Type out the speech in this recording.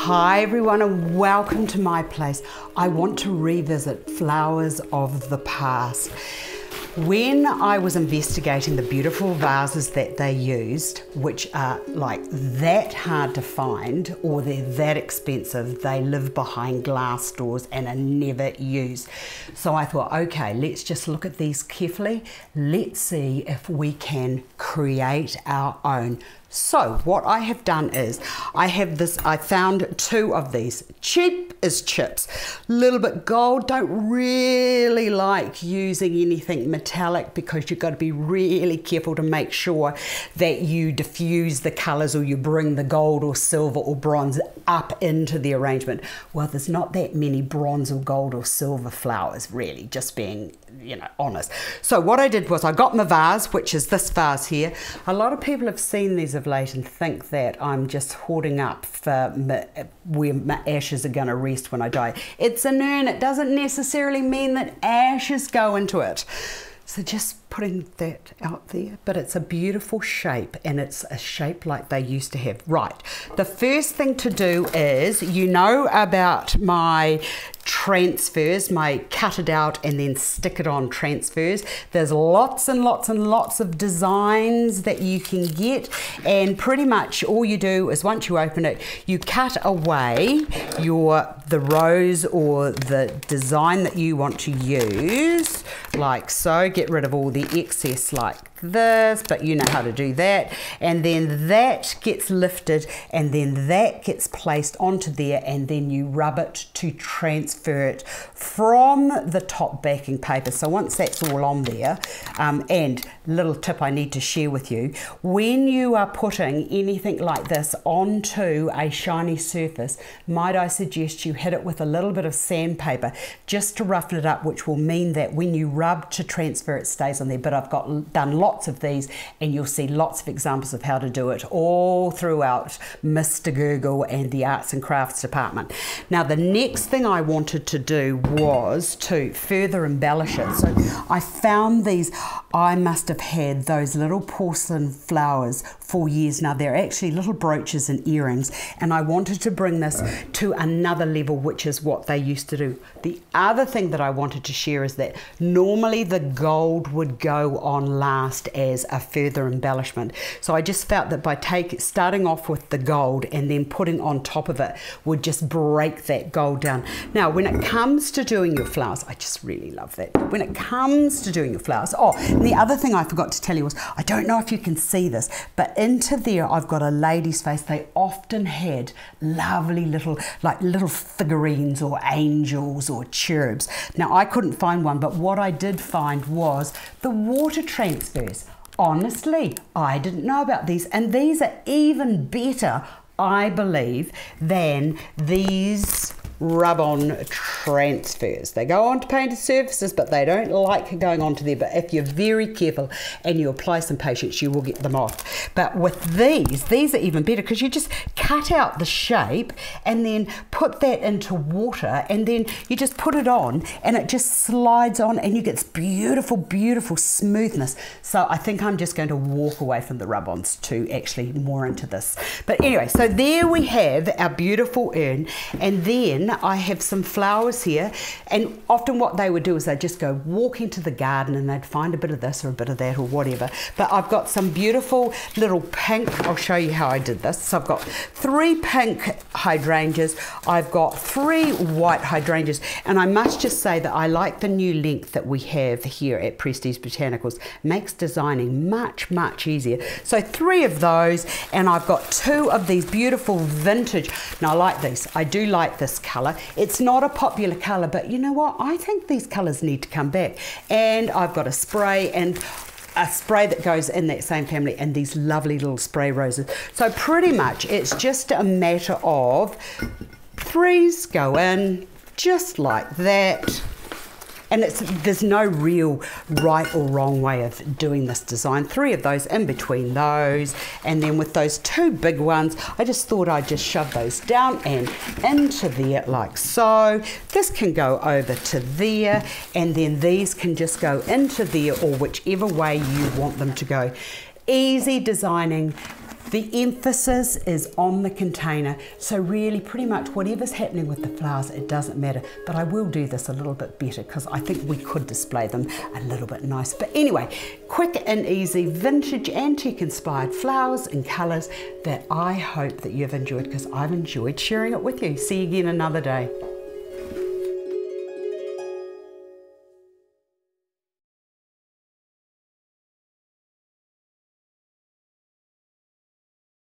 Hi everyone and welcome to my place. I want to revisit flowers of the past. When I was investigating the beautiful vases that they used, which are like that hard to find or they're that expensive, they live behind glass doors and are never used. So I thought, okay, let's just look at these carefully. Let's see if we can create our own. So what I have done is I found two of these, cheap as chips, little bit gold. Don't really like using anything metallic because you've got to be really careful to make sure that you diffuse the colors or you bring the gold or silver or bronze up into the arrangement. Well, there's not that many bronze or gold or silver flowers really, just being, you know, honest. So what I did was I got my vase, which is this vase here. A lot of people have seen these of late and think that I'm just hoarding up for where my ashes are going to rest when I die. It's an urn. It doesn't necessarily mean that ashes go into it. So just putting that out there, but it's a beautiful shape and it's a shape like they used to have. Right, the first thing to do is, you know about my transfers, my cut it out and then stick it on transfers. There's lots and lots and lots of designs that you can get, and pretty much all you do is once you open it, you cut away the rose or the design that you want to use, like so. Get rid of all the excess like this, but you know how to do that, and then that gets lifted and then that gets placed onto there, and then you rub it to transfer it from the top backing paper. So once that's all on there, and little tip I need to share with you, when you are putting anything like this onto a shiny surface, might I suggest you hit it with a little bit of sandpaper just to roughen it up, which will mean that when you rub to transfer it stays on there. But I've done lots of these and you'll see lots of examples of how to do it all throughout Mr. Google and the arts and crafts department. Now the next thing I wanted to do was to further embellish it. So I found these, I must have had those little porcelain flowers for years now. They're actually little brooches and earrings, and I wanted to bring this to another level, which is what they used to do. The other thing that I wanted to share is that normally the gold would go on last as a further embellishment. So I just felt that by starting off with the gold and then putting on top of it would just break that gold down. Now when it comes to doing your flowers, I just really love that. When it comes to doing your flowers, oh, and the other thing I forgot to tell you was, I don't know if you can see this, but into there I've got a lady's face. They often had lovely little figurines or angels or cherubs. Now I couldn't find one, but what I did find was the water transfers. Honestly, I didn't know about these, and these are even better, I believe, than these rub-on transfers. They go onto painted surfaces, but they don't like going onto there. But if you're very careful and you apply some patience, you will get them off. But with these are even better, because you just cut out the shape and then put that into water, and then you just put it on and it just slides on and you get this beautiful, beautiful smoothness. So I think I'm just going to walk away from the rub-ons to actually more into this. But anyway, so there we have our beautiful urn, and then I have some flowers here, and often what they would do is they'd just go walk into the garden and they'd find a bit of this or a bit of that or whatever. But I've got some beautiful little pink, I'll show you how I did this. So I've got 3 pink hydrangeas, I've got 3 white hydrangeas, and I must just say that I like the new length that we have here at Prestige Botanicals. Makes designing much, much easier. So 3 of those, and I've got 2 of these beautiful vintage. Now I like these, I do like this colour. It's not a popular colour, but you know what? I think these colours need to come back. And I've got a spray that goes in that same family, and these lovely little spray roses. So pretty much it's just a matter of 3s go in just like that. And there's no real right or wrong way of doing this design. 3 of those in between those, and then with those 2 big ones, I just thought I'd just shove those down and into there like so. This can go over to there, and then these can just go into there, or whichever way you want them to go. Easy designing, The emphasis is on the container, so really pretty much whatever's happening with the flowers, it doesn't matter. But I will do this a little bit better because I think we could display them a little bit nice. But anyway, quick and easy vintage antique inspired flowers and colours that I hope that you've enjoyed, because I've enjoyed sharing it with you. See you again another day.